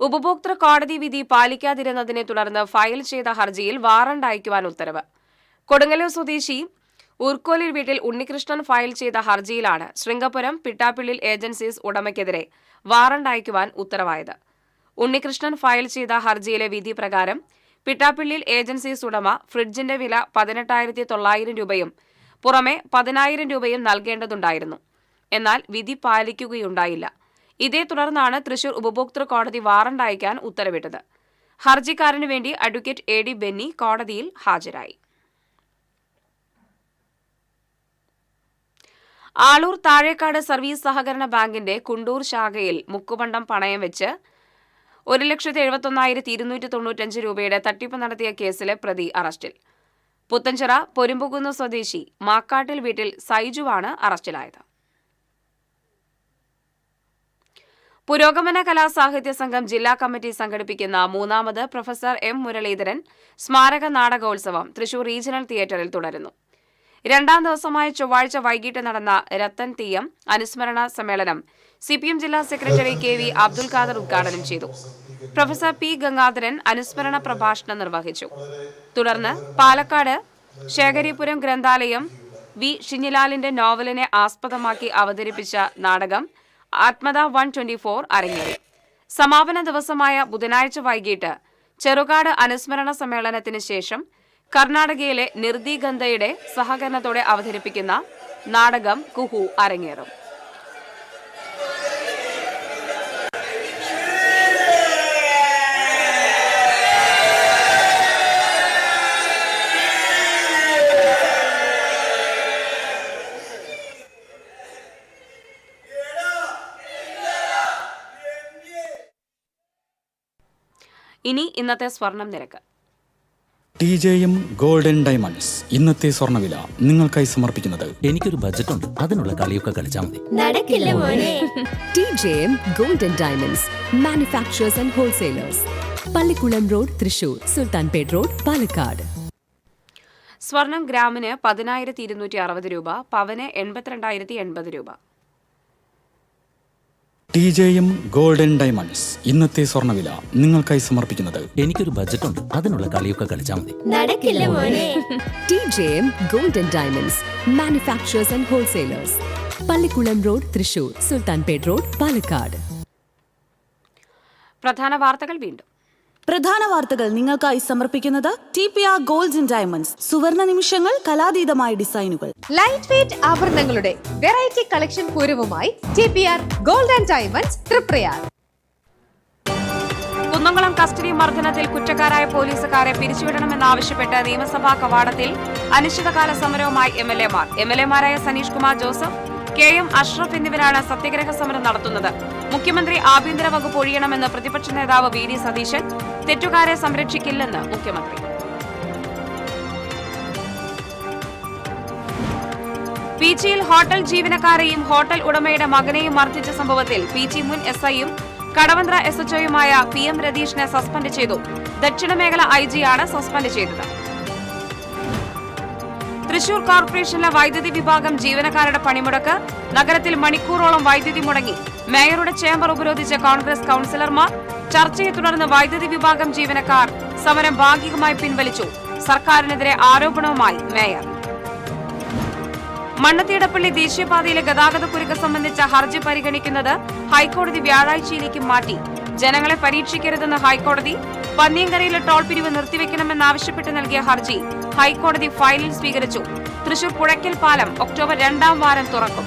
ഉപഭോക്തൃ കോടതി വിധി പാലിക്കാതിരുന്നതിനെ തുടർന്ന് ഫയൽ ചെയ്ത ഹർജിയിൽ വാറണ്ട് അയക്കുവാൻ ഉത്തരവ്. കൊടുങ്ങല്ലൂർ സ്വദേശി ഊർക്കോലിൽ വീട്ടിൽ ഉണ്ണികൃഷ്ണൻ ഫയൽ ചെയ്ത ഹർജിയിലാണ് ശൃംഗപുരം പിട്ടാപ്പിള്ളിൽ ഏജൻസീസ് ഉടമയ്ക്കെതിരെ വാറണ്ട് അയക്കുവാൻ ഉത്തരവായത്. ഉണ്ണികൃഷ്ണൻ ഫയൽ ചെയ്ത ഹർജിയിലെ വിധി പ്രകാരം പിട്ടാപ്പിള്ളിൽ ഏജൻസീസ് ഉടമ ഫ്രിഡ്ജിന്റെ വില 18,900 രൂപയും പുറമെ 10,000 രൂപയും നൽകേണ്ടതുണ്ടായിരുന്നു. എന്നാൽ വിധി പാലിക്കുകയുണ്ടായില്ല. ഇതേ തുടർന്നാണ് തൃശൂർ ഉപഭോക്തൃ കോടതി വാറണ്ട് അയക്കാൻ ഉത്തരവിട്ടത്. ഹർജിക്കാരനു വേണ്ടി അഡ്വക്കേറ്റ് AD ബെന്നി കോടതിയിൽ ഹാജരായി. ആളൂർ താഴേക്കാട് സർവീസ് സഹകരണ ബാങ്കിന്റെ കുണ്ടൂർ ശാഖയിൽ മുക്കുപണ്ടം പണയം വെച്ച് 1,71,295 രൂപയുടെ തട്ടിപ്പ് നടത്തിയ കേസിലെ പ്രതി അറസ്റ്റിൽ. പുത്തഞ്ചിറ പൊരുമ്പുകുന്ന് സ്വദേശി മാക്കാട്ടിൽ വീട്ടിൽ സൈജുവാണ് അറസ്റ്റിലായത്. പുരോഗമന കലാസാഹിത്യ സംഘം ജില്ലാ കമ്മിറ്റി സംഘടിപ്പിക്കുന്ന 3ാമത് പ്രൊഫസർ M. മുരളീധരൻ സ്മാരക നാടകോത്സവം തൃശൂർ റീജിയണൽ തിയേറ്ററിൽ തുടരുന്നു. 2ാം ദിവസമായ ചൊവ്വാഴ്ച വൈകിട്ട് നടന്ന രത്തൻ തീയം അനുസ്മരണ സമ്മേളനം CPM ജില്ലാ സെക്രട്ടറി KV അബ്ദുൽ ഖാദർ ഉദ്ഘാടനം ചെയ്തു. Professor P. ഗംഗാധരൻ അനുസ്മരണ പ്രഭാഷണം നിർവഹിച്ചു. തുടർന്ന് പാലക്കാട് ശേഖരിപുരം ഗ്രന്ഥാലയം V. ഷിഞ്ഞിലാലിന്റെ നോവലിനെ ആസ്പദമാക്കി അവതരിപ്പിച്ച നാടകം ആത്മത 124 അരങ്ങേറി. സമാപന ദിവസമായ ബുധനാഴ്ച വൈകിട്ട് ചെറുകാട് അനുസ്മരണ സമ്മേളനത്തിന് ശേഷം കർണാടകയിലെ നിർദിഗന്ധയുടെ സഹകരണത്തോടെ അവതരിപ്പിക്കുന്ന നാടകം കുഹു അരങ്ങേറും. ഇനി ഇന്നത്തെ സ്വർണം നിരക്ക്. TJM ഗോൾഡൻ ഡയമണ്ട്സ് ഇന്നത്തെ സ്വർണ്ണവില നിങ്ങൾക്കായി സമർപ്പിക്കുന്നത് എനിക്കൊരു ബജറ്റ് ഉണ്ട്, അതിനുള്ള കളിയൊക്കെ കളിച്ചാൽ മതി. നടക്കില്ല മോനെ. TJM golden diamonds manufacturers and wholesalers, Pallikkulam road Thrissur, Sultanpet road Palakkad. സ്വർണം ഗ്രാമിന് 10,260 രൂപ, പവന് 82,080 രൂപ. TJM ഗോൾഡൻ ഡയമണ്ട്സ് ഇന്നത്തെ സ്വർണ്ണവില നിങ്ങൾക്കായി സമർപ്പിക്കുന്നത് എനിക്കൊരു ബജറ്റ് ഉണ്ട്, അതിനുള്ള കളിയൊക്കെ കളിച്ചാൽ മതി. നടക്കില്ല മോനെ. TJM golden diamonds manufacturers and wholesalers, Pallikkulam road Thrissur, Sultanpet road Palakkad. പ്രധാന വാർത്തകൾ വീണ്ടും. പ്രധാന വാർത്തകൾ നിങ്ങൾക്കായി സമർപ്പിക്കുന്നത് TPR ഗോൾഡ്സ് ആൻഡ് ഡയമണ്ട്സ്. സുവർണ നിമിഷങ്ങൾ, കലാതീതമായ ഡിസൈനുകൾ. ലൈറ്റ് വെയ്റ്റ് ആഭരണങ്ങളുടെ വെറൈറ്റി കളക്ഷൻ പൂരവുമായി TPR gold and diamonds Triprayar. Kunnamkulam custody മർദ്ദനത്തിൽ കുറ്റക്കാരായ പോലീസുകാരെ പിരിച്ചുവിടണമെന്നാവശ്യപ്പെട്ട് നിയമസഭാ കവാടത്തിൽ അനിശ്ചിതകാല സമരവുമായി MLA-മാരായ സനീഷ് കുമാർ ജോസഫ്, KM അഷ്റഫ് എന്നിവരാണ് സത്യഗ്രഹ സമരം നടത്തുന്നത്. മുഖ്യമന്ത്രി ആഭ്യന്തര വകുപ്പ് ഒഴിയണമെന്ന് പ്രതിപക്ഷ നേതാവ് VD സതീശൻ. തെറ്റുകാരെ സംരക്ഷിക്കില്ലെന്ന് മുഖ്യമന്ത്രി. പീച്ചിയിൽ ഹോട്ടൽ ജീവനക്കാരെയും ഹോട്ടൽ ഉടമയുടെ മകനെയും മർദ്ദിച്ച സംഭവത്തിൽ പീച്ചി മുൻ SI-യും കടവന്ത്ര SHO-യുമായ PM രതീഷിനെ സസ്പെൻഡ് ചെയ്തു. ദക്ഷിണമേഖല IG-യാണ് സസ്പെൻഡ് ചെയ്തത്. തൃശൂർ കോർപ്പറേഷനിലെ വൈദ്യുതി വിഭാഗം ജീവനക്കാരുടെ പണിമുടക്ക്. നഗരത്തിൽ മണിക്കൂറോളം വൈദ്യുതി മുടങ്ങി. മേയറുടെ ചേംബർ ഉപരോധിച്ച കോൺഗ്രസ് കൌൺസിലർമാർ. ചർച്ചയെ തുടർന്ന് വൈദ്യുതി വിഭാഗം ജീവനക്കാർ സമരം ഭാഗികമായി പിൻവലിച്ചു. സർക്കാരിനെതിരെ ആരോപണവുമായി മേയർ. മണ്ണത്തിയിടപ്പള്ളി ദേശീയപാതയിലെ ഗതാഗതക്കുരുക്ക് സംബന്ധിച്ച ഹർജി പരിഗണിക്കുന്നത് ഹൈക്കോടതി വ്യാഴാഴ്ചയിലേക്ക് മാറ്റി. ജനങ്ങളെ പരീക്ഷിക്കരുതെന്ന് ഹൈക്കോടതി. പന്നിയങ്കരയിലെ ടോൾ പിരിവ് നിർത്തിവെക്കണമെന്നാവശ്യപ്പെട്ട് നൽകിയ ഹർജി ഹൈക്കോടതി ഫയലിൽ സ്വീകരിച്ചു. തൃശൂർ പുഴയ്ക്കൽ പാലം ഒക്ടോബർ 2ാം വാരം തുറക്കും.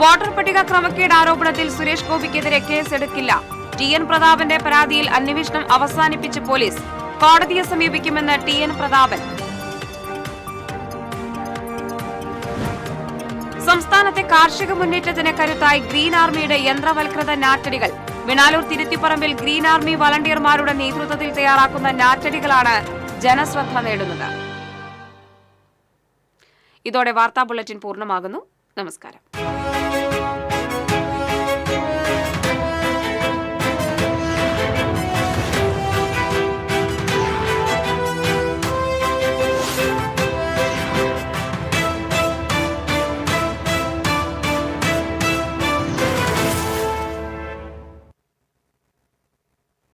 വോട്ടർ പട്ടിക ക്രമക്കേട് ആരോപണത്തിൽ സുരേഷ് ഗോപിക്കെതിരെ കേസെടുക്കില്ല. ടി.എൻ. പ്രതാപന്റെ പരാതിയിൽ അന്വേഷണം അവസാനിപ്പിച്ച് പോലീസ്. കോടതിയെ സമീപിക്കുമെന്ന് ടി.എൻ. പ്രതാപൻ. സംസ്ഥാനത്തെ കാർഷിക മുന്നേറ്റത്തിന് കരുത്തായി ഗ്രീൻ ആർമിയുടെ യന്ത്രവൽകൃത നാറ്റടികൾ. വിണാലൂർ തിരുത്തിപ്പറമ്പിൽ ഗ്രീൻ ആർമി വളണ്ടിയർമാരുടെ നേതൃത്വത്തിൽ തയ്യാറാക്കുന്ന നാറ്റടികളാണ് ജനശ്രദ്ധ നേടുന്നത്. ഇതോടെ വാർത്താ ബുള്ളറ്റിൻ പൂർണ്ണമാകുന്നു. നമസ്കാരം.